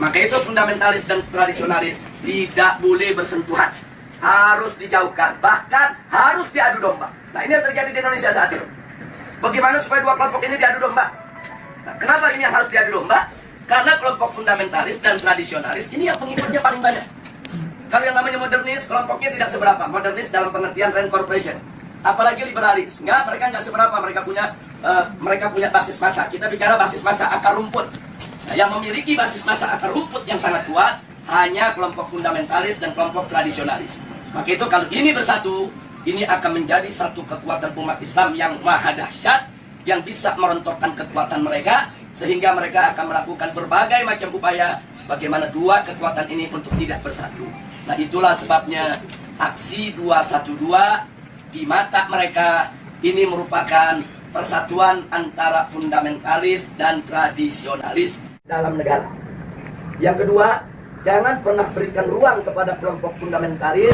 Maka itu fundamentalis dan tradisionalis tidak boleh bersentuhan, harus dijauhkan, bahkan harus diadu domba. Nah, ini yang terjadi di Indonesia saat ini. Bagaimana supaya dua kelompok ini diadu domba? Nah, kenapa ini yang harus diadu domba? Karena kelompok fundamentalis dan tradisionalis ini yang pengikutnya paling banyak. Kalau yang namanya modernis, kelompoknya tidak seberapa. Modernis dalam pengertian rent corporation. Apalagi liberalis, mereka nggak seberapa. Mereka punya basis massa. Kita bicara basis massa akar rumput. Nah, yang memiliki basis massa akar rumput yang sangat kuat hanya kelompok fundamentalis dan kelompok tradisionalis. Maka itu kalau ini bersatu, ini akan menjadi satu kekuatan umat Islam yang maha dahsyat, yang bisa merontokkan kekuatan mereka, sehingga mereka akan melakukan berbagai macam upaya bagaimana dua kekuatan ini untuk tidak bersatu. Nah, itulah sebabnya aksi 212 di mata mereka ini merupakan persatuan antara fundamentalis dan tradisionalis dalam negara. Yang kedua, jangan pernah berikan ruang kepada kelompok fundamentalis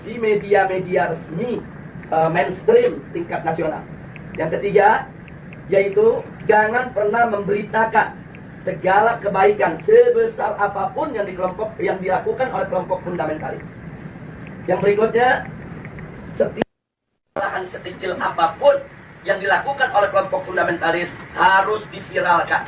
di media-media resmi mainstream tingkat nasional. Yang ketiga, yaitu jangan pernah memberitakan segala kebaikan sebesar apapun yang dilakukan oleh kelompok fundamentalis. Yang berikutnya, setiap kesalahan sekecil apapun yang dilakukan oleh kelompok fundamentalis harus diviralkan,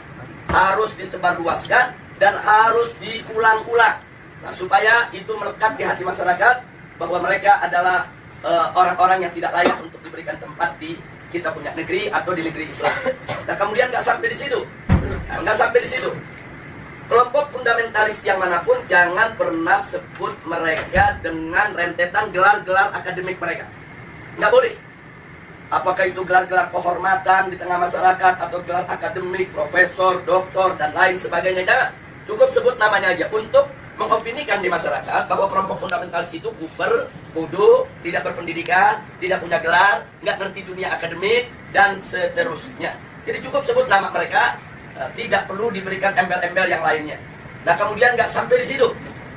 harus disebarluaskan, dan harus diulang-ulang. Nah, supaya itu melekat di hati masyarakat bahwa mereka adalah orang-orang yang tidak layak untuk diberikan tempat di kita punya negeri atau di negeri Islam. Nah, kemudian nggak sampai di situ. Kelompok fundamentalis yang manapun jangan pernah sebut mereka dengan rentetan gelar-gelar akademik mereka. Nggak boleh. Apakah itu gelar-gelar kehormatan di tengah masyarakat atau gelar akademik, profesor, doktor, dan lain sebagainya. Jangan. Cukup sebut namanya aja untuk mengopinikan di masyarakat bahwa kelompok fundamentalis itu kuper, bodoh, tidak berpendidikan, tidak punya gelar, nggak ngerti dunia akademik, dan seterusnya. Jadi cukup sebut nama mereka, tidak perlu diberikan embel-embel yang lainnya. Nah, kemudian nggak sampai di situ.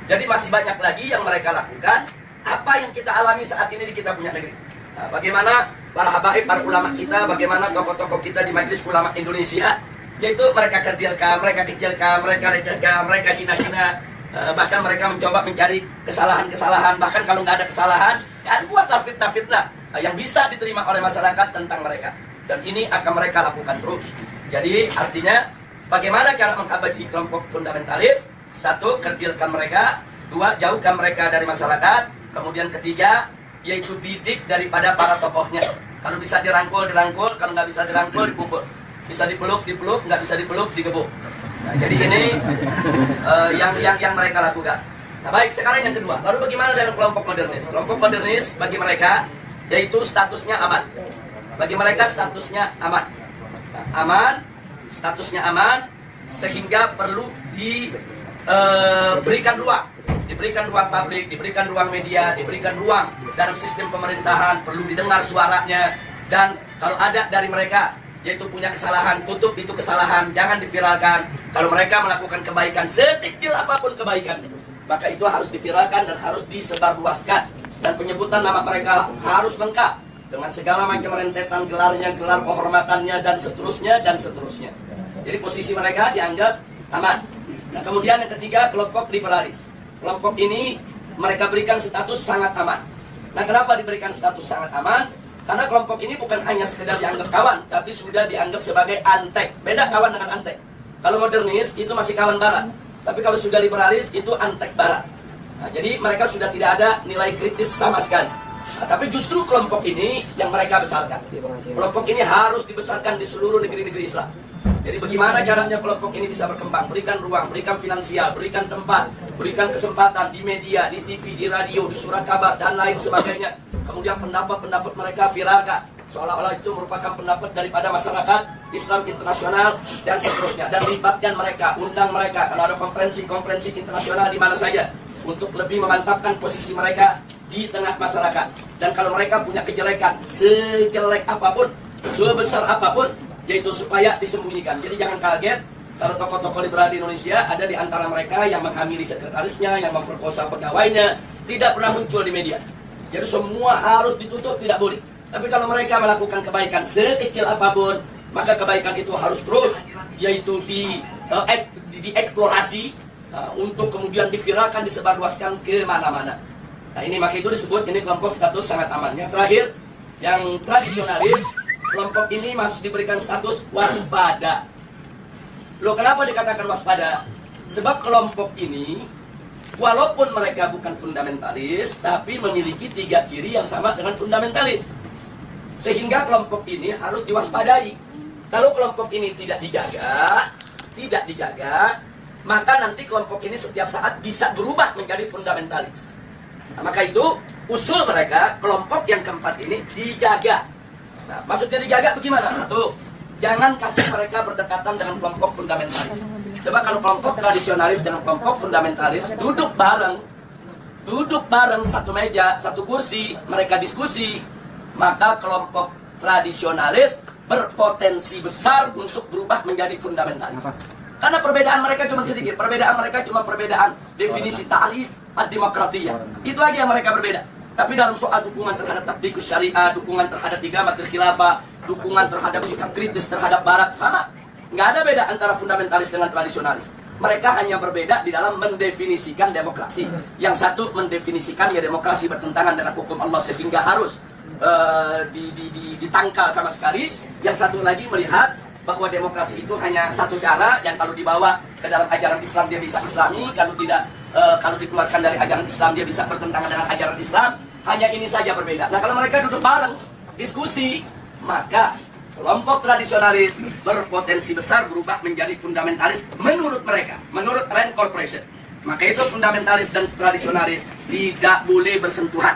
Jadi masih banyak lagi yang mereka lakukan, apa yang kita alami saat ini di kita punya negeri. Nah, bagaimana para habaib, para ulama kita, bagaimana tokoh-tokoh kita di Majelis Ulama Indonesia, yaitu mereka kecilkan, mereka lecehkan, mereka hina-hina, bahkan mereka mencoba mencari kesalahan-kesalahan, bahkan kalau nggak ada kesalahan, ya buatlah fitnah-fitnah yang bisa diterima oleh masyarakat tentang mereka. Dan ini akan mereka lakukan terus. Jadi artinya bagaimana cara menghabisi kelompok fundamentalis? Satu, kecilkan mereka. Dua, jauhkan mereka dari masyarakat. Kemudian ketiga, yaitu didik daripada para tokohnya. Kalau bisa dirangkul, kalau nggak bisa dirangkul, dipukul. Bisa dipeluk, nggak bisa dipeluk, digebuk. Nah, jadi ini yang mereka lakukan. Nah, baik, sekarang yang kedua. Lalu bagaimana dengan kelompok modernis? Kelompok modernis bagi mereka yaitu statusnya aman. Bagi mereka statusnya aman. Nah, aman, statusnya aman, sehingga perlu diberikan ruang. Diberikan ruang publik, diberikan ruang media, diberikan ruang dalam sistem pemerintahan, perlu didengar suaranya. Dan kalau ada dari mereka yaitu punya kesalahan, tutup itu kesalahan, jangan diviralkan. Kalau mereka melakukan kebaikan, sekecil apapun kebaikan, maka itu harus diviralkan dan harus disebarluaskan. Dan penyebutan nama mereka harus lengkap dengan segala macam rentetan gelarnya, gelar kehormatannya, dan seterusnya, dan seterusnya. Jadi posisi mereka dianggap aman. Nah, kemudian yang ketiga, kelompok liberalis. Kelompok ini mereka berikan status sangat aman. Nah, kenapa diberikan status sangat aman? Karena kelompok ini bukan hanya sekedar dianggap kawan, tapi sudah dianggap sebagai antek. Beda kawan dengan antek. Kalau modernis itu masih kawan barat, tapi kalau sudah liberalis itu antek barat. Nah, jadi mereka sudah tidak ada nilai kritis sama sekali. Nah, tapi justru kelompok ini yang mereka besarkan. Kelompok ini harus dibesarkan di seluruh negeri-negeri Islam. Jadi bagaimana caranya kelompok ini bisa berkembang? Berikan ruang, berikan finansial, berikan tempat, berikan kesempatan di media, di TV, di radio, di surat kabar, dan lain sebagainya. Kemudian pendapat-pendapat mereka viralkan, seolah-olah itu merupakan pendapat daripada masyarakat Islam internasional, dan seterusnya. Dan libatkan mereka, undang mereka, kalau ada konferensi-konferensi internasional di mana saja, untuk lebih memantapkan posisi mereka di tengah masyarakat. Dan kalau mereka punya kejelekan, sejelek apapun, sebesar apapun, yaitu supaya disembunyikan. Jadi jangan kaget kalau tokoh-tokoh liberal di Indonesia ada di antara mereka yang menghamili sekretarisnya, yang memperkosa pegawainya, tidak pernah muncul di media. Jadi semua harus ditutup, tidak boleh. Tapi kalau mereka melakukan kebaikan sekecil apapun, maka kebaikan itu harus terus, yaitu dieksplorasi, untuk kemudian diviralkan, disebarluaskan ke mana-mana. Nah ini maka itu disebut ini kelompok status sangat aman. Yang terakhir, yang tradisionalis, kelompok ini masih diberikan status waspada. Loh kenapa dikatakan waspada? Sebab kelompok ini, walaupun mereka bukan fundamentalis, tapi memiliki 3 ciri yang sama dengan fundamentalis. Sehingga kelompok ini harus diwaspadai. Kalau kelompok ini tidak dijaga, maka nanti kelompok ini setiap saat bisa berubah menjadi fundamentalis. Nah, maka itu usul mereka, kelompok yang keempat ini dijaga. Nah, maksudnya dijaga bagaimana? Satu, jangan kasih mereka berdekatan dengan kelompok fundamentalis. Sebab kalau kelompok tradisionalis dengan kelompok fundamentalis duduk bareng satu meja, satu kursi, mereka diskusi, maka kelompok tradisionalis berpotensi besar untuk berubah menjadi fundamentalis. Karena perbedaan mereka cuma sedikit, perbedaan mereka cuma perbedaan definisi ta'rif ad-demokratiyah. Itu aja yang mereka berbeda. Tapi dalam soal dukungan terhadap tatbiqus syariah, dukungan terhadap igamatul khilafah, dukungan terhadap sikap kritis terhadap barat, sama. Nggak ada beda antara fundamentalis dengan tradisionalis. Mereka hanya berbeda di dalam mendefinisikan demokrasi. Yang satu mendefinisikan ya demokrasi bertentangan dengan hukum Allah sehingga harus ditangkal sama sekali. Yang satu lagi melihat bahwa demokrasi itu hanya satu cara yang kalau dibawa ke dalam ajaran Islam dia bisa Islami, kalau tidak, kalau dikeluarkan dari ajaran Islam dia bisa bertentangan dengan ajaran Islam. Hanya ini saja berbeda. Nah kalau mereka duduk bareng diskusi, maka kelompok tradisionalis berpotensi besar berubah menjadi fundamentalis menurut mereka, menurut Rand Corporation. Maka itu fundamentalis dan tradisionalis tidak boleh bersentuhan.